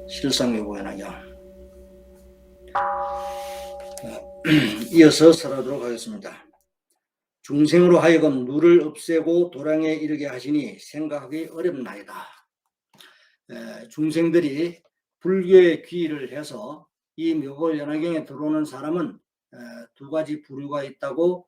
실상묘보연학경 이어서 설하도록 하겠습니다. 중생으로 하여금 누를 없애고 도량에 이르게 하시니 생각하기 어렵나이다. 중생들이 불교에 귀의를 해서 이 묘보연화경에 들어오는 사람은 두 가지 부류가 있다고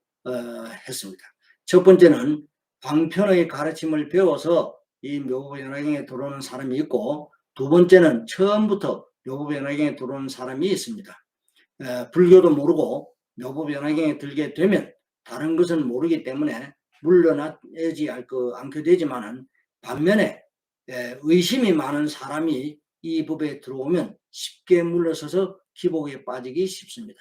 했습니다. 첫 번째는 방편의 가르침을 배워서 이 묘보연화경에 들어오는 사람이 있고, 두 번째는 처음부터 묘보연화경에 들어오는 사람이 있습니다. 불교도 모르고 묘보연화경에 들게 되면 다른 것은 모르기 때문에 물러나지 않게 되지만은, 반면에 의심이 많은 사람이 이 법에 들어오면 쉽게 물러서서 기복에 빠지기 쉽습니다.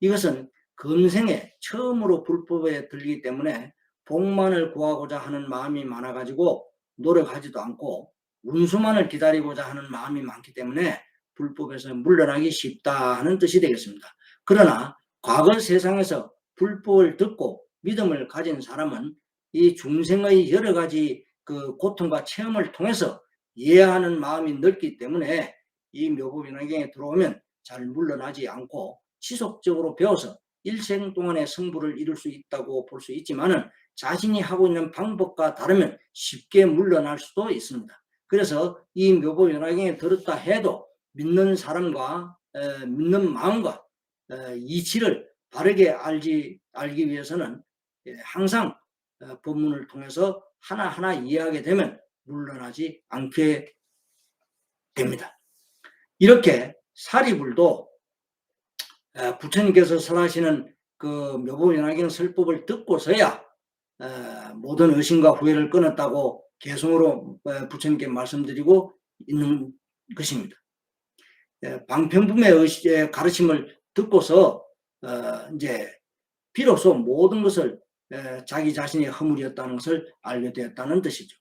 이것은 금생에 처음으로 불법에 들기 때문에 복만을 구하고자 하는 마음이 많아가지고 노력하지도 않고 운수만을 기다리고자 하는 마음이 많기 때문에 불법에서 물러나기 쉽다 하는 뜻이 되겠습니다. 그러나 과거 세상에서 불법을 듣고 믿음을 가진 사람은 이 중생의 여러 가지 그 고통과 체험을 통해서 이해하는 마음이 넓기 때문에 이 묘보연화경에 들어오면 잘 물러나지 않고 지속적으로 배워서 일생 동안의 성부를 이룰 수 있다고 볼 수 있지만은, 자신이 하고 있는 방법과 다르면 쉽게 물러날 수도 있습니다. 그래서 이 묘보연화경에 들었다 해도 믿는 사람과 믿는 마음과 이치를 바르게 알기 위해서는 항상 법문을 통해서 하나하나 이해하게 되면 물러나지 않게 됩니다. 이렇게 사리불도 부처님께서 설하시는 그 묘보연화경 설법을 듣고서야 모든 의심과 후회를 끊었다고 개성으로 부처님께 말씀드리고 있는 것입니다. 방편품의 가르침을 듣고서 이제 비로소 모든 것을 자기 자신의 허물이었다는 것을 알게 되었다는 뜻이죠.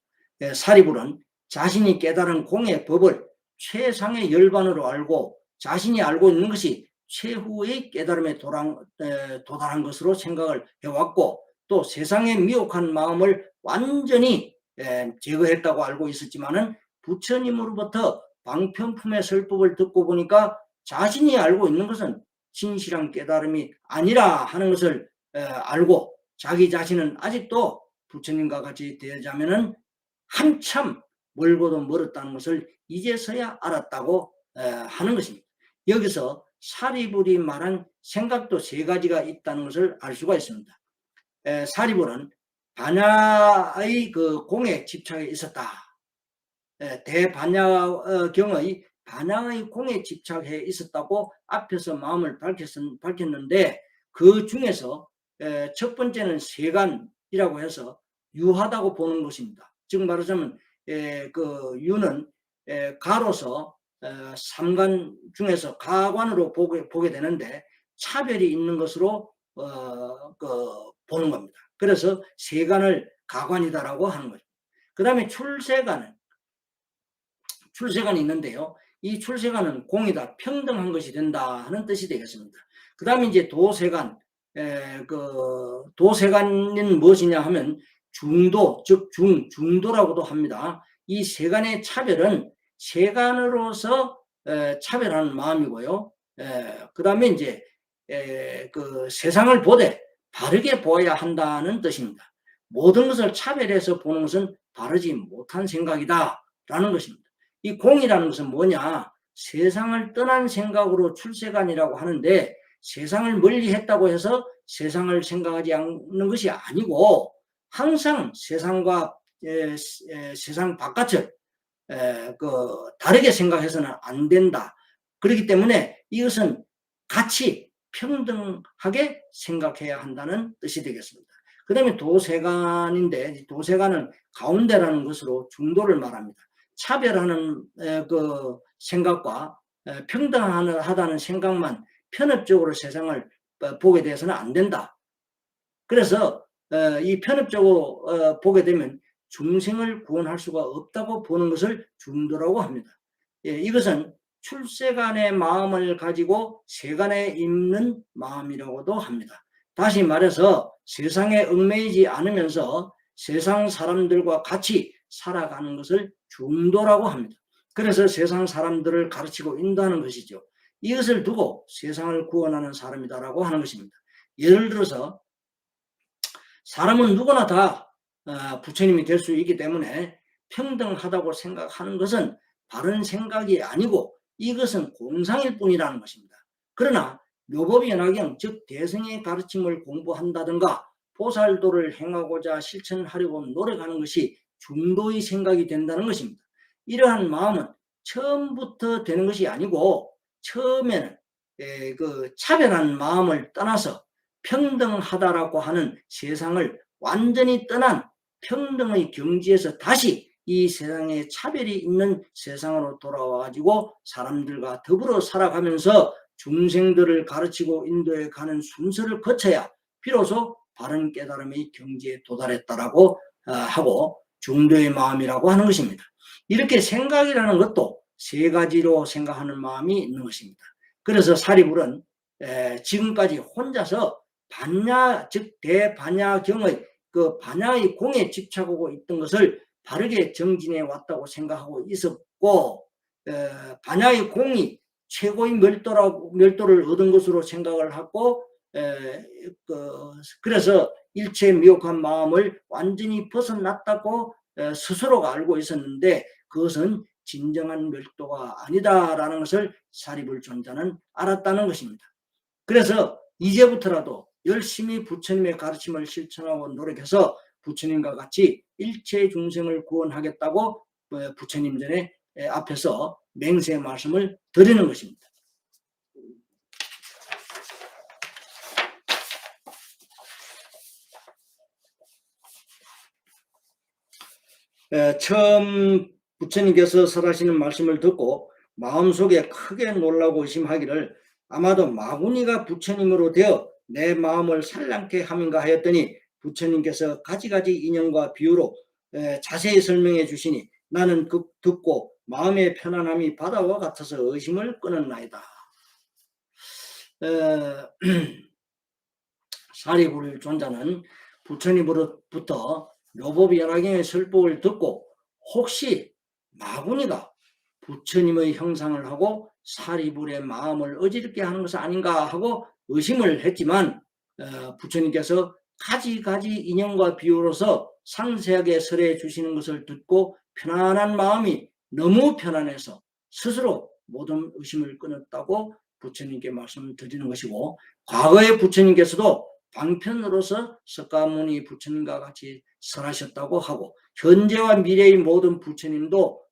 사리불은 자신이 깨달은 공의 법을 최상의 열반으로 알고 자신이 알고 있는 것이 최후의 깨달음에 도달한 것으로 생각을 해왔고, 또 세상의 미혹한 마음을 완전히 제거했다고 알고 있었지만은, 부처님으로부터 방편품의 설법을 듣고 보니까 자신이 알고 있는 것은 진실한 깨달음이 아니라 하는 것을 알고, 자기 자신은 아직도 부처님과 같이 되자면은 한참 멀고도 멀었다는 것을 이제서야 알았다고 하는 것입니다. 여기서 사리불이 말한 생각도 세 가지가 있다는 것을 알 수가 있습니다. 사리불은 반야의 그 공에 집착해 있었다. 대반야경의 반야의 공에 집착해 있었다고 앞에서 마음을 밝혔는데, 그 중에서 첫 번째는 세간이라고 해서 유하다고 보는 것입니다. 즉 말하자면 그 유는 가로서 삼간 중에서 가관으로 보게 되는데 차별이 있는 것으로 보는 겁니다. 그래서 세간을 가관이다라고 하는 거죠. 그 다음에 출세간이 있는데요. 이 출세간은 공이다, 평등한 것이 된다 하는 뜻이 되겠습니다. 그 다음에 이제 도세간, 도세간은 무엇이냐 하면 중도, 즉 중도라고도 합니다. 이 세간의 차별은 세간으로서 차별하는 마음이고요. 그 다음에 이제 그 세상을 보되 바르게 보아야 한다는 뜻입니다. 모든 것을 차별해서 보는 것은 바르지 못한 생각이다 라는 것입니다. 이 공이라는 것은 뭐냐? 세상을 떠난 생각으로 출세간이라고 하는데, 세상을 멀리 했다고 해서 세상을 생각하지 않는 것이 아니고, 항상 세상과 세상 바깥을 다르게 생각해서는 안 된다. 그렇기 때문에 이것은 같이 평등하게 생각해야 한다는 뜻이 되겠습니다. 그 다음에 도세간인데, 도세간은 가운데라는 것으로 중도를 말합니다. 차별하는 그 생각과 평등하다는 생각만 편협적으로 세상을 보게 돼서는 안 된다. 그래서 이 편협적으로 보게 되면 중생을 구원할 수가 없다고 보는 것을 중도라고 합니다. 이것은 출세간의 마음을 가지고 세간에 있는 마음이라고도 합니다. 다시 말해서 세상에 얽매이지 않으면서 세상 사람들과 같이 살아가는 것을 중도라고 합니다. 그래서 세상 사람들을 가르치고 인도하는 것이죠. 이것을 두고 세상을 구원하는 사람이다라고 하는 것입니다. 예를 들어서 사람은 누구나 다 부처님이 될 수 있기 때문에 평등하다고 생각하는 것은 바른 생각이 아니고 이것은 공상일 뿐이라는 것입니다. 그러나 묘법연화경 즉 대승의 가르침을 공부한다든가 보살도를 행하고자 실천하려고 노력하는 것이 중도의 생각이 된다는 것입니다. 이러한 마음은 처음부터 되는 것이 아니고 처음에는 그 차별한 마음을 떠나서 평등하다라고 하는 세상을 완전히 떠난 평등의 경지에서 다시 이 세상에 차별이 있는 세상으로 돌아와가지고 사람들과 더불어 살아가면서 중생들을 가르치고 인도해 가는 순서를 거쳐야 비로소 바른 깨달음의 경지에 도달했다라고 하고 중도의 마음이라고 하는 것입니다. 이렇게 생각이라는 것도 세 가지로 생각하는 마음이 있는 것입니다. 그래서 사리불은 지금까지 혼자서 반야 즉 대반야경의 그 반야의 공에 집착하고 있던 것을 바르게 정진해 왔다고 생각하고 있었고 반야의 공이 최고의 멸도를 얻은 것으로 생각을 하고 그래서 일체 미혹한 마음을 완전히 벗어났다고 스스로가 알고 있었는데 그것은 진정한 멸도가 아니다라는 것을 사리불존자는 알았다는 것입니다. 그래서 이제부터라도 열심히 부처님의 가르침을 실천하고 노력해서 부처님과 같이 일체 중생을 구원하겠다고 부처님 전에 앞에서 맹세 말씀을 드리는 것입니다. 처음 부처님께서 설하시는 말씀을 듣고 마음속에 크게 놀라고 의심하기를 아마도 마구니가 부처님으로 되어 내 마음을 산란케 함인가 하였더니 부처님께서 가지가지 인연과 비유로 자세히 설명해 주시니 나는 듣고 마음의 편안함이 바다와 같아서 의심을 끊었나이다. 사리불존자는 부처님으로부터 묘법연화경의 설법을 듣고 혹시 마구니가 부처님의 형상을 하고 사리불의 마음을 어지럽게 하는 것은 아닌가 하고 의심을 했지만 부처님께서 가지가지 인연과 비유로서 상세하게 설해 주시는 것을 듣고 편안한 마음이 너무 편안해서 스스로 모든 의심을 끊었다고 부처님께 말씀드리는 것이고 과거에 부처님께서도 방편으로서 석가모니 부처님과 같이 설하셨다고 하고 현재와 미래의 모든 부처님도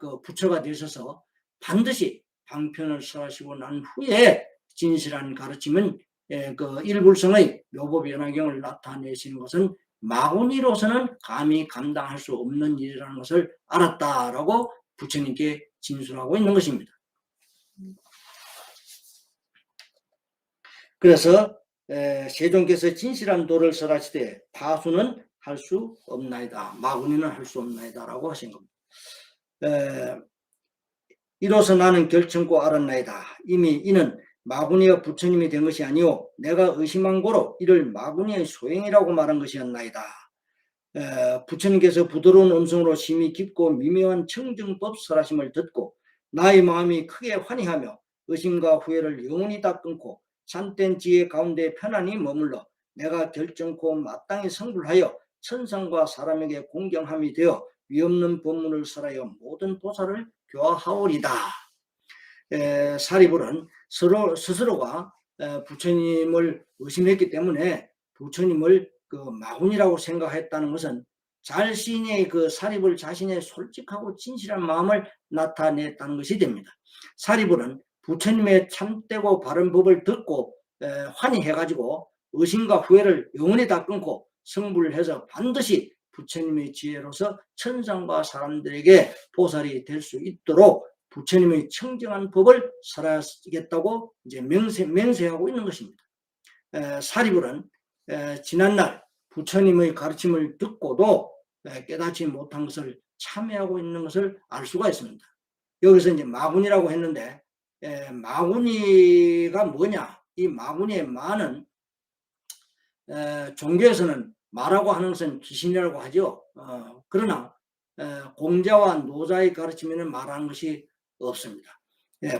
그 부처가 되셔서 반드시 방편을 설하시고 난 후에 진실한 가르침은 그 일불성의 묘법연화경을 나타내시는 것은 마구니로서는 감히 감당할 수 없는 일이라는 것을 알았다라고 부처님께 진술하고 있는 것입니다. 그래서 세종께서 진실한 도를 설하시되 다수는 할 수 없나이다. 마구니는 할 수 없나이다라고 하신 겁니다. 이로써 나는 결정코 알았나이다. 이미 이는 마구니가 부처님이 된 것이 아니오 내가 의심한 고로 이를 마구니의 소행이라고 말한 것이었나이다. 부처님께서 부드러운 음성으로 심히 깊고 미묘한 청정법 설하심을 듣고 나의 마음이 크게 환희하며 의심과 후회를 영원히 다 끊고 참된 지혜 가운데 편안히 머물러 내가 결정코 마땅히 성불하여 천상과 사람에게 공경함이 되어 위없는 법문을 설하여 모든 보살을 교화하오리다. 사리불은 스스로가 부처님을 의심했기 때문에 부처님을 그 마군이라고 생각했다는 것은 자신의 그 사리불 자신의 솔직하고 진실한 마음을 나타냈다는 것이 됩니다. 사리불은 부처님의 참되고 바른 법을 듣고 환희해가지고 의심과 후회를 영원히 다 끊고 성불을 해서 반드시 부처님의 지혜로서 천상과 사람들에게 보살이 될 수 있도록 부처님의 청정한 법을 설하겠다고 이제 맹세하고 있는 것입니다. 사리불은 지난날 부처님의 가르침을 듣고도 깨닫지 못한 것을 참회하고 있는 것을 알 수가 있습니다. 여기서 이제 마군이라고 했는데 마군이가 뭐냐? 이 마군이의 마는 종교에서는 마라고 하는 것은 귀신이라고 하죠. 그러나 공자와 노자의 가르침에는 말하는 것이 없습니다.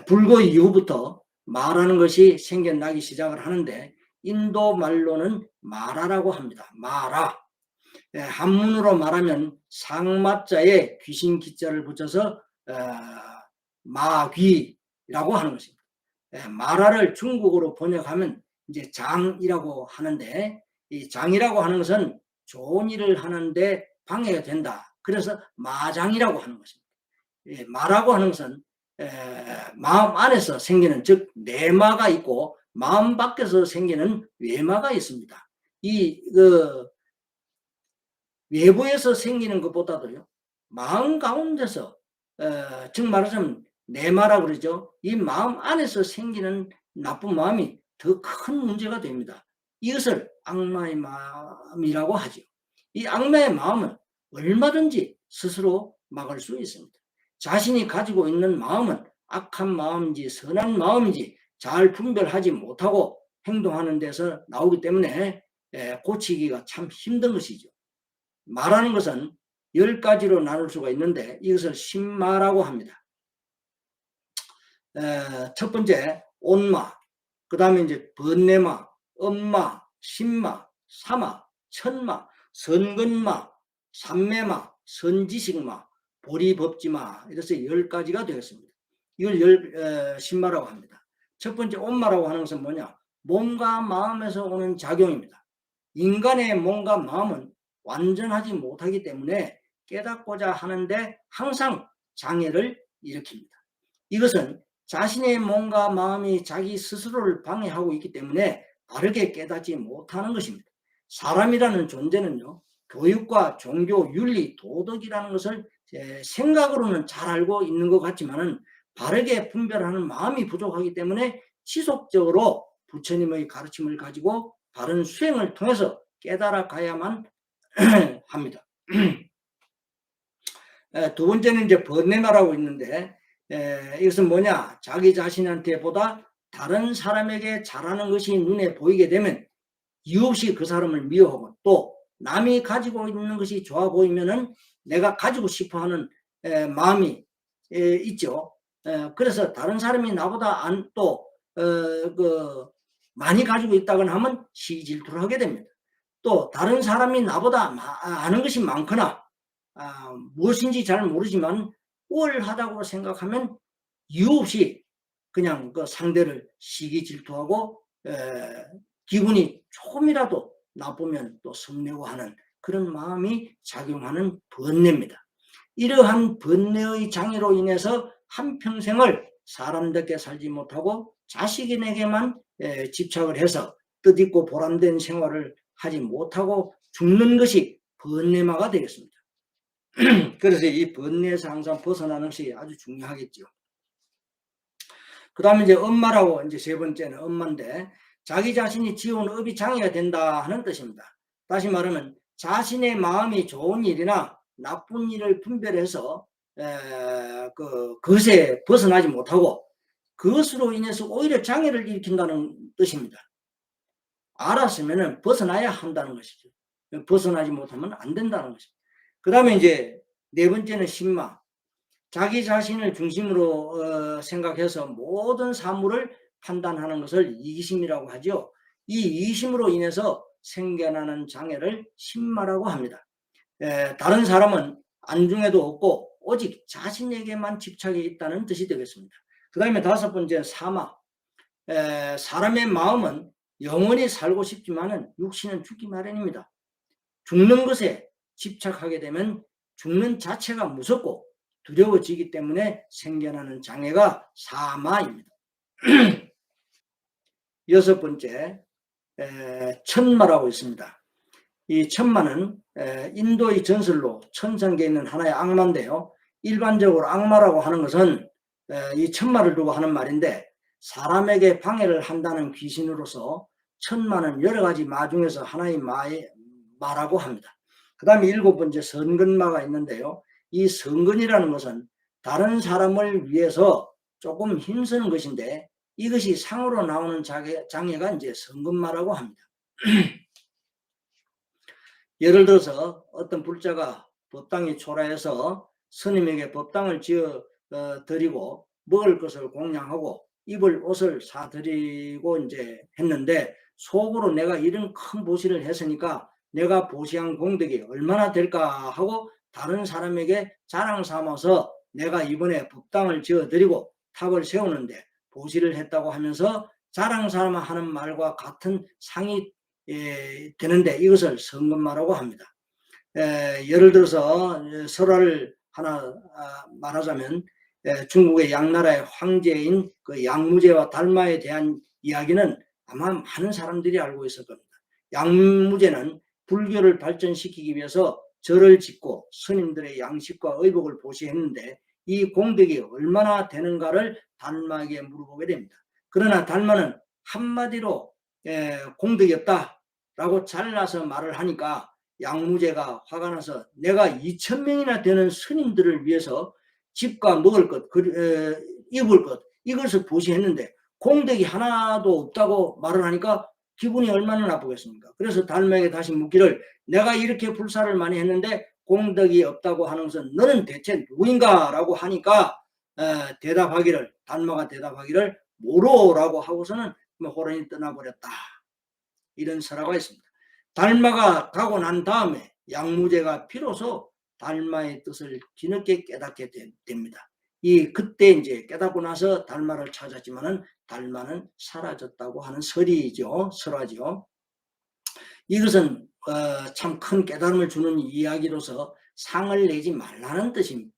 불교 이후부터 말하는 것이 생겨나기 시작을 하는데 인도 말로는 마라라고 합니다. 마라. 한문으로 말하면 상마자에 귀신 기자를 붙여서 마귀라고 하는 것입니다. 마라를 중국어로 번역하면 이제 장이라고 하는데 이 장이라고 하는 것은 좋은 일을 하는데 방해가 된다. 그래서 마장이라고 하는 것입니다. 마라고 하는 것은 마음 안에서 생기는 즉 내마가 있고 마음 밖에서 생기는 외마가 있습니다. 외부에서 생기는 것보다도요 마음 가운데서 즉 말하자면 내마라고 그러죠. 이 마음 안에서 생기는 나쁜 마음이 더 큰 문제가 됩니다. 이것을 악마의 마음이라고 하죠. 이 악마의 마음은 얼마든지 스스로 막을 수 있습니다. 자신이 가지고 있는 마음은 악한 마음인지 선한 마음인지 잘 분별하지 못하고 행동하는 데서 나오기 때문에 고치기가 참 힘든 것이죠. 마라는 것은 10가지로 나눌 수가 있는데 이것을 신마라고 합니다. 첫 번째 온마, 그 다음에 이제 번뇌마, 엄마, 신마, 사마, 천마, 선근마, 삼매마, 선지식마, 보리법지마 이래서 10가지가 되겠습니다. 이걸 신마라고 합니다. 첫 번째 온마라고 하는 것은 뭐냐? 몸과 마음에서 오는 작용입니다. 인간의 몸과 마음은 완전하지 못하기 때문에 깨닫고자 하는데 항상 장애를 일으킵니다. 이것은 자신의 몸과 마음이 자기 스스로를 방해하고 있기 때문에 바르게 깨닫지 못하는 것입니다. 사람이라는 존재는요, 교육과 종교, 윤리, 도덕이라는 것을 생각으로는 잘 알고 있는 것 같지만은 바르게 분별하는 마음이 부족하기 때문에 지속적으로 부처님의 가르침을 가지고 바른 수행을 통해서 깨달아 가야만 합니다. 두 번째는 이제 번뇌마라고 있는데 이것은 뭐냐? 자기 자신한테 보다 다른 사람에게 잘하는 것이 눈에 보이게 되면 이유 없이 그 사람을 미워하고 또 남이 가지고 있는 것이 좋아 보이면은 내가 가지고 싶어하는 마음이 있죠. 그래서 다른 사람이 나보다 많이 가지고 있다거나 하면 시기질투를 하게 됩니다. 또 다른 사람이 나보다 아는 것이 많거나 무엇인지 잘 모르지만 우월하다고 생각하면 이유 없이 그냥 그 상대를 시기 질투하고 기분이 조금이라도 나쁘면 또 성내고하는 그런 마음이 작용하는 번뇌입니다. 이러한 번뇌의 장애로 인해서 한평생을 사람답게 살지 못하고 자식인에게만 집착을 해서 뜻있고 보람된 생활을 하지 못하고 죽는 것이 번뇌마가 되겠습니다. 그래서 이 번뇌에서 항상 벗어나는 것이 아주 중요하겠죠. 그 다음에 이제 엄마라고 이제 세 번째는 엄마인데 자기 자신이 지어온 업이 장애가 된다 하는 뜻입니다. 다시 말하면 자신의 마음이 좋은 일이나 나쁜 일을 분별해서 그것에 벗어나지 못하고 그것으로 인해서 오히려 장애를 일으킨다는 뜻입니다. 알았으면 벗어나야 한다는 것이죠. 벗어나지 못하면 안 된다는 것이죠. 그 다음에 이제 네 번째는 신마. 자기 자신을 중심으로 생각해서 모든 사물을 판단하는 것을 이기심이라고 하죠. 이 이기심으로 인해서 생겨나는 장애를 신마라고 합니다. 다른 사람은 안중에도 없고 오직 자신에게만 집착이 있다는 뜻이 되겠습니다. 그 다음에 다섯 번째 사마. 사람의 마음은 영원히 살고 싶지만 육신은 죽기 마련입니다. 죽는 것에 집착하게 되면 죽는 자체가 무섭고 두려워지기 때문에 생겨나는 장애가 사마입니다. 여섯 번째 천마라고 있습니다. 이 천마는 인도의 전설로 천상계에 있는 하나의 악마인데요. 일반적으로 악마라고 하는 것은 이 천마를 두고 하는 말인데 사람에게 방해를 한다는 귀신으로서 천마는 여러 가지 마 중에서 하나의 마라고 합니다. 그 다음에 일곱 번째 선근마가 있는데요. 이 선근이라는 것은 다른 사람을 위해서 조금 힘쓰는 것인데 이것이 상으로 나오는 장애가 이제 선근마라고 합니다. 예를 들어서 어떤 불자가 법당이 초라해서 스님에게 법당을 지어 드리고 먹을 것을 공양하고 입을 옷을 사드리고 이제 했는데 속으로 내가 이런 큰 보시를 했으니까 내가 보시한 공덕이 얼마나 될까 하고 다른 사람에게 자랑 삼아서 내가 이번에 법당을 지어 드리고 탑을 세우는데 보시를 했다고 하면서 자랑 삼아하는 말과 같은 상이 되는데 이것을 성금마라고 합니다. 예를 들어서 설화를 하나 말하자면 중국의 양나라의 황제인 그 양무제와 달마에 대한 이야기는 아마 많은 사람들이 알고 있을 겁니다. 양무제는 불교를 발전시키기 위해서 절을 짓고 스님들의 양식과 의복을 보시했는데 이 공덕이 얼마나 되는가를 달마에게 물어보게 됩니다. 그러나 달마는 한마디로 공덕이 없다라고 잘라서 말을 하니까 양무제가 화가 나서 내가 2,000명이나 되는 스님들을 위해서 집과 먹을 것, 입을 것 이것을 보시했는데 공덕이 하나도 없다고 말을 하니까 기분이 얼마나 나쁘겠습니까? 그래서 달마에게 다시 묻기를 내가 이렇게 불사를 많이 했는데 공덕이 없다고 하는 것은 너는 대체 누구인가? 라고 하니까 달마가 대답하기를 모로라고 하고서는 호련히 떠나버렸다. 이런 설화가 있습니다. 달마가 가고 난 다음에 양무제가 비로소 달마의 뜻을 뒤늦게 깨닫게 됩니다. 그때 이제 깨닫고 나서 달마를 찾았지만은 달마는 사라졌다고 하는 설화죠. 이것은 참 큰 깨달음을 주는 이야기로서 상을 내지 말라는 뜻이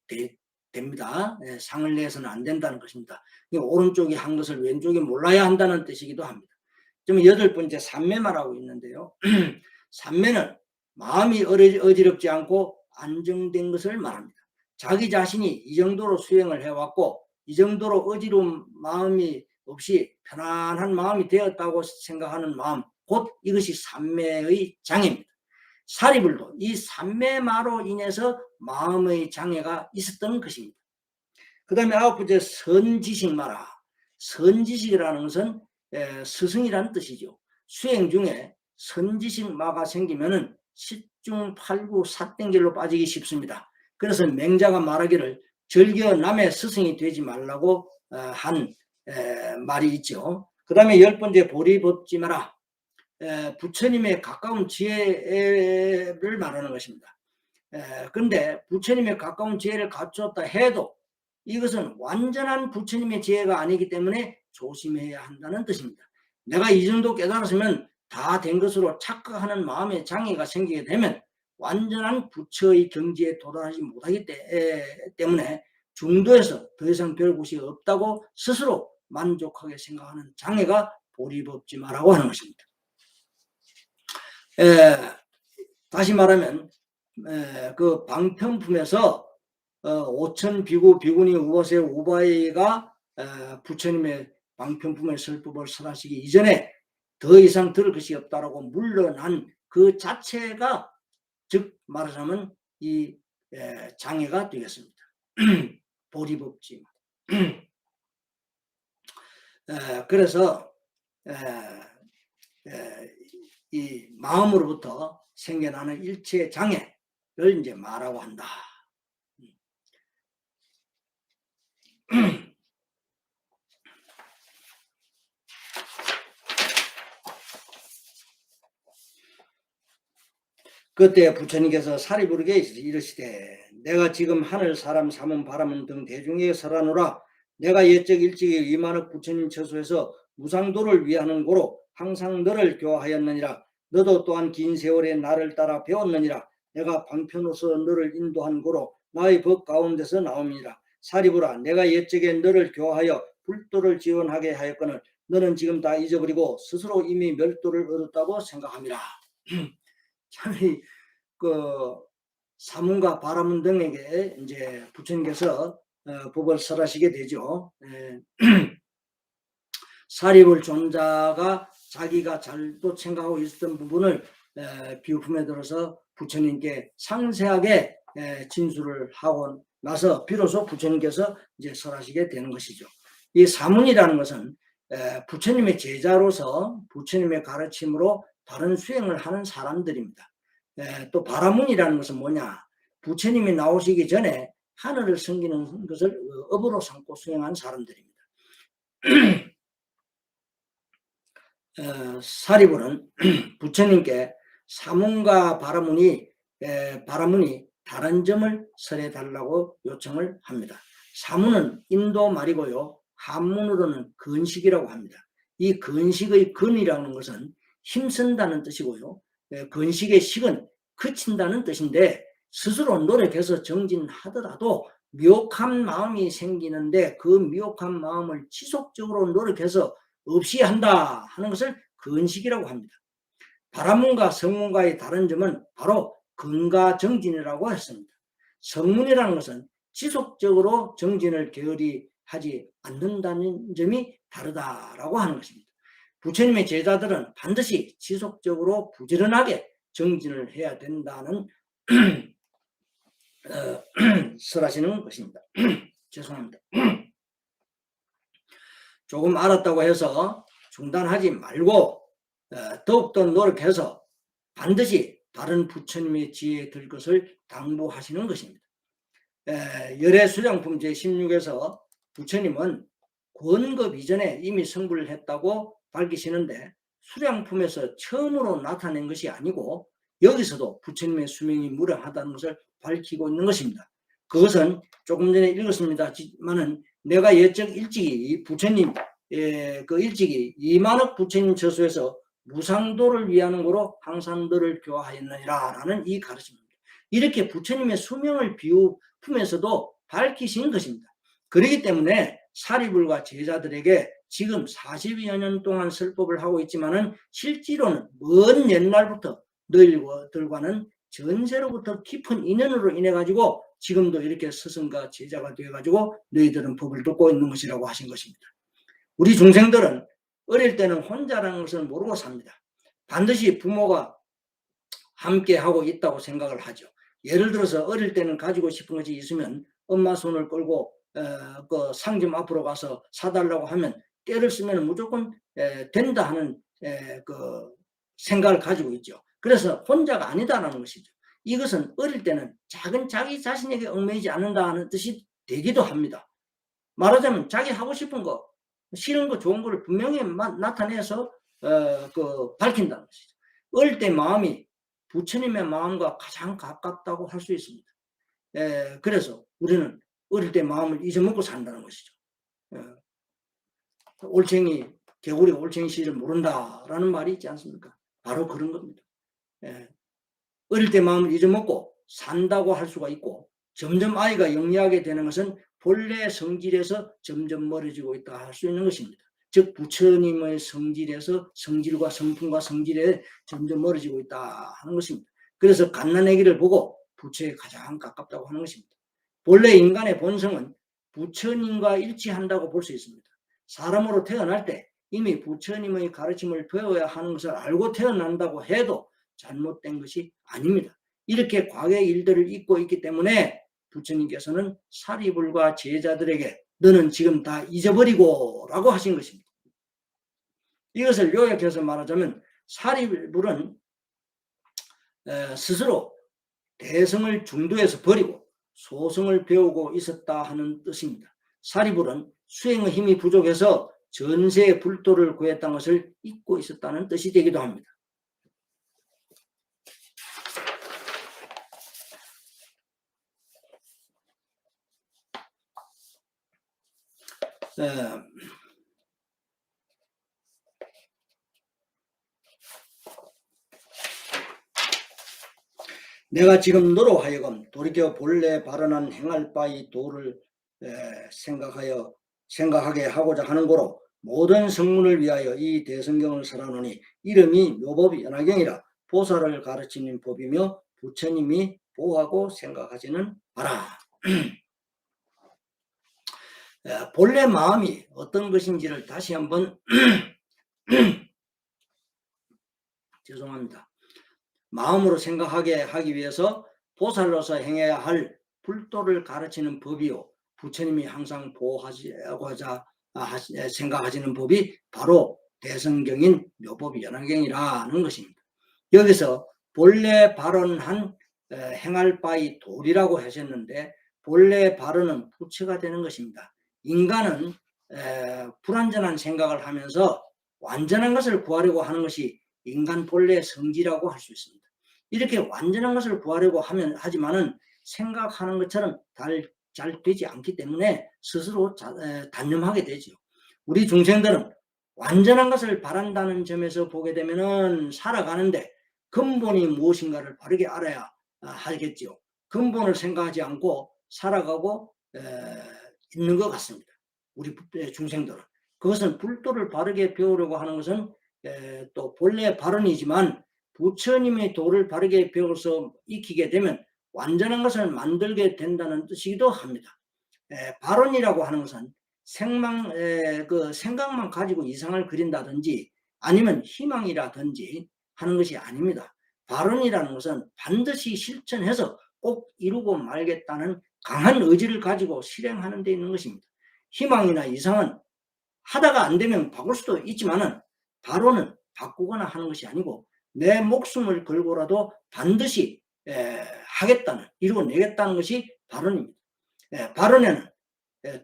됩니다. 상을 내서는 안 된다는 것입니다. 오른쪽이 한 것을 왼쪽이 몰라야 한다는 뜻이기도 합니다. 좀 8번째 삼매말하고 있는데요. 삼매는 마음이 어지럽지 않고 안정된 것을 말합니다. 자기 자신이 이 정도로 수행을 해왔고 이 정도로 어지러운 마음이 없이 편안한 마음이 되었다고 생각하는 마음, 곧 이것이 삼매의 장애입니다. 사리불도 이 삼매마로 인해서 마음의 장애가 있었던 것입니다. 그 다음에 9번째 선지식마라. 선지식이라는 것은 스승이라는 뜻이죠. 수행 중에 선지식마가 생기면은 십중팔구 삿땡길로 빠지기 쉽습니다. 그래서 맹자가 말하기를 절겨 남의 스승이 되지 말라고 한 말이 있죠. 그 다음에 10번째 보리법지 마라. 부처님의 가까운 지혜를 말하는 것입니다. 그런데 부처님의 가까운 지혜를 갖췄다 해도 이것은 완전한 부처님의 지혜가 아니기 때문에 조심해야 한다는 뜻입니다. 내가 이 정도 깨달았으면 다 된 것으로 착각하는 마음의 장애가 생기게 되면 완전한 부처의 경지에 도달하지 못하기 때문에 중도에서 더 이상 별 곳이 없다고 스스로 만족하게 생각하는 장애가 보리법지마라고 하는 것입니다. 다시 말하면 그 방편품에서 오천 비구 비구니 우바세 우바이가 부처님의 방편품의 설법을 설하시기 이전에 더 이상 들을 것이 없다라고 물러난 그 자체가 즉 말하자면 이 장애가 되겠습니다. 보리법지. 그래서 이 마음으로부터 생겨나는 일체 장애를 이제 마라고 한다. 그때 부처님께서 사리부르게 이르시되 내가 지금 하늘 사람 사문 바라문 등 대중에 설하노라. 내가 옛적 일찍이 이만학 부처님 처소에서 무상도를 위하는 고로 항상 너를 교화하였느니라. 너도 또한 긴 세월에 나를 따라 배웠느니라. 내가 방편으로서 너를 인도한 고로 나의 법 가운데서 나옵니다. 사리부라 내가 옛적에 너를 교화하여 불도를 지원하게 하였거늘 너는 지금 다 잊어버리고 스스로 이미 멸도를 얻었다고 생각합니다. 참이 그 사문과 바라문 등에게 이제 부처님께서 법을 설하시게 되죠. 사리불 존자가 자기가 잘도 생각하고 있었던 부분을 비유품에 들어서 부처님께 상세하게 진술을 하고 나서 비로소 부처님께서 이제 설하시게 되는 것이죠. 이 사문이라는 것은 부처님의 제자로서 부처님의 가르침으로 바른 수행을 하는 사람들입니다. 또 바라문이라는 것은 뭐냐? 부처님이 나오시기 전에 하늘을 섬기는 것을 업으로 삼고 수행한 사람들입니다. 사리불은 부처님께 사문과 바라문이 다른 점을 설해달라고 요청을 합니다. 사문은 인도 말이고요. 한문으로는 건식이라고 합니다. 이 건식의 건이라는 것은 힘쓴다는 뜻이고요. 건식의 식은 그친다는 뜻인데 스스로 노력해서 정진하더라도 미혹한 마음이 생기는데 그 미혹한 마음을 지속적으로 노력해서 없이 한다 하는 것을 건식이라고 합니다. 바라문과 성문과의 다른 점은 바로 근가 정진이라고 했습니다. 성문이라는 것은 지속적으로 정진을 게을리 하지 않는다는 점이 다르다라고 하는 것입니다. 부처님의 제자들은 반드시 지속적으로 부지런하게 정진을 해야 된다는 설하시는 것입니다. 죄송합니다. 조금 알았다고 해서 중단하지 말고 더욱더 노력해서 반드시 바른 부처님의 지혜에 들 것을 당부하시는 것입니다. 열애수량품 제16에서 부처님은 권급 이전에 이미 성불을 했다고 밝히시는데 수량품에서 처음으로 나타낸 것이 아니고 여기서도 부처님의 수명이 무량하다는 것을 밝히고 있는 것입니다. 그것은 조금 전에 읽었습니다만은 내가 예적 일찍이 부처님 그 일찍이 이만억 부처님 저수에서 무상도를 위하는 거로 항상 너를 교화하였느니라 라는 이 가르침입니다. 이렇게 부처님의 수명을 비우품에서도 밝히신 것입니다. 그렇기 때문에 사리불과 제자들에게 지금 40여 년 동안 설법을 하고 있지만은 실제로는 먼 옛날부터 너희들과는 전세로부터 깊은 인연으로 인해 가지고 지금도 이렇게 스승과 제자가 되어 가지고 너희들은 법을 듣고 있는 것이라고 하신 것입니다. 우리 중생들은 어릴 때는 혼자라는 것을 모르고 삽니다. 반드시 부모가 함께 하고 있다고 생각을 하죠. 예를 들어서 어릴 때는 가지고 싶은 것이 있으면 엄마 손을 끌고 그 상점 앞으로 가서 사달라고 하면 때를 쓰면 무조건 된다 하는 그 생각을 가지고 있죠. 그래서 혼자가 아니다라는 것이죠. 이것은 어릴 때는 작은 자기 자신에게 얽매이지 않는다는 뜻이 되기도 합니다. 말하자면 자기 하고 싶은 거, 싫은 거, 좋은 거를 분명히 나타내서 그 밝힌다는 것이죠. 어릴 때 마음이 부처님의 마음과 가장 가깝다고 할 수 있습니다. 그래서 우리는 어릴 때 마음을 잊어먹고 산다는 것이죠. 올챙이, 개구리가 올챙이 씨를 모른다라는 말이 있지 않습니까? 바로 그런 겁니다. 어릴 때 마음을 잊어먹고 산다고 할 수가 있고 점점 아이가 영리하게 되는 것은 본래 성질에서 점점 멀어지고 있다 할 수 있는 것입니다. 즉 부처님의 성질에서 성질과 성품과 성질에 점점 멀어지고 있다 하는 것입니다. 그래서 갓난아기를 보고 부처에 가장 가깝다고 하는 것입니다. 본래 인간의 본성은 부처님과 일치한다고 볼 수 있습니다. 사람으로 태어날 때 이미 부처님의 가르침을 배워야 하는 것을 알고 태어난다고 해도 잘못된 것이 아닙니다. 이렇게 과거의 일들을 잊고 있기 때문에 부처님께서는 사리불과 제자들에게 너는 지금 다 잊어버리고 라고 하신 것입니다. 이것을 요약해서 말하자면 사리불은 스스로 대성을 중도에서 버리고 소성을 배우고 있었다 하는 뜻입니다. 사리불은 수행의 힘이 부족해서 전세의 불도를 구했다는 것을 잊고 있었다는 뜻이 되기도 합니다. 내가 지금 너로 하여금 돌이켜 본래 발언한 행할 바의 도를 생각하게 하고자 하는 거로 모든 성문을 위하여 이 대성경을 설하노니 이름이 묘법이 연화경이라 보살을 가르치는 법이며 부처님이 보하고 생각하지는 마라. 본래 마음이 어떤 것인지를 다시 한번 죄송합니다. 마음으로 생각하게 하기 위해서 보살로서 행해야 할 불도를 가르치는 법이요 부처님이 항상 보호하고자 생각하시는 법이 바로 대성경인 묘법이 연화경이라는 것입니다. 여기서 본래 발언한 행할 바의 도리라고 하셨는데 본래 발언은 부처가 되는 것입니다. 인간은 불완전한 생각을 하면서 완전한 것을 구하려고 하는 것이 인간 본래의 성질이라고 할 수 있습니다. 이렇게 완전한 것을 구하려고 하지만은 생각하는 것처럼 잘 되지 않기 때문에 스스로 단념하게 되죠. 우리 중생들은 완전한 것을 바란다는 점에서 보게 되면은 살아가는데 근본이 무엇인가를 바르게 알아야 하겠죠. 근본을 생각하지 않고 살아가고 있는 것 같습니다. 우리 중생들은. 그것은 불도를 바르게 배우려고 하는 것은 또 본래 발언이지만 부처님의 도를 바르게 배워서 익히게 되면 완전한 것을 만들게 된다는 뜻이기도 합니다. 발언이라고 하는 것은 생각만 가지고 이상을 그린다든지 아니면 희망이라든지 하는 것이 아닙니다. 발언이라는 것은 반드시 실천해서 꼭 이루고 말겠다는 강한 의지를 가지고 실행하는 데 있는 것입니다. 희망이나 이상은 하다가 안 되면 바꿀 수도 있지만은 발언은 바꾸거나 하는 것이 아니고 내 목숨을 걸고라도 반드시 하겠다는, 이루어내겠다는 것이 발언입니다. 발언에는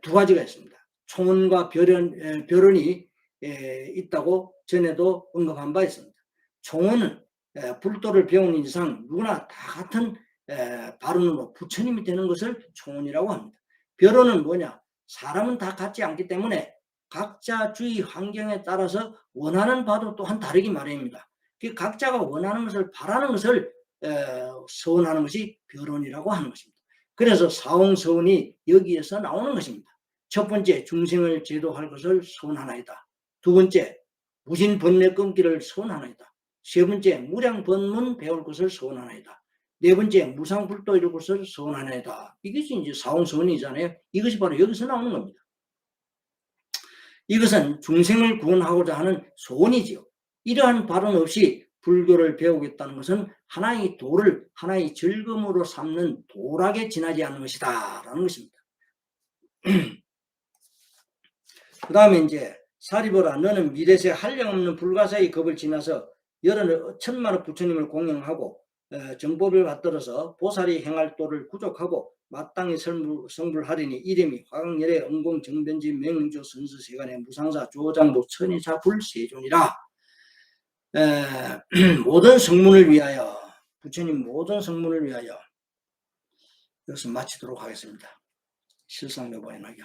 두 가지가 있습니다. 총언과 결언이 있다고 전에도 언급한 바 있습니다. 총언은 불도를 배우는 이상 누구나 다 같은 발언으로 부처님이 되는 것을 총언이라고 합니다. 결언은 뭐냐? 사람은 다 같지 않기 때문에 각자 주위 환경에 따라서 원하는 바도 또한 다르기 마련입니다. 각자가 원하는 것을 바라는 것을 서원하는 것이 결언이라고 하는 것입니다. 그래서 사홍서원이 여기에서 나오는 것입니다. 첫 번째, 중생을 제도할 것을 서원하나이다. 두 번째, 무신번뇌 끊기를 서원하나이다. 세 번째, 무량번문 배울 것을 서원하나이다. 네 번째, 무상불도 이룰 것을 서원하나이다. 이것이 이제 사홍서원이잖아요. 이것이 바로 여기서 나오는 겁니다. 이것은 중생을 구원하고자 하는 소원이지요. 이러한 발언 없이 불교를 배우겠다는 것은 하나의 도를 하나의 즐거움으로 삼는 도락에 지나지 않는 것이다 라는 것입니다. 그 다음에 이제 사리보라, 너는 미래세 한량없는 불가사의 겁을 지나서 여러 천만의 부처님을 공경하고 정법을 받들어서 보살이 행할 도를 구족하고 마땅히 성불하리니 이름이 화강열의 응공 정변지 맹조 선수세간의 무상사 조장보 천의자 불세존이라. 모든 성문을 위하여, 부처님 모든 성문을 위하여 이것을 마치도록 하겠습니다. 실상여보인하게.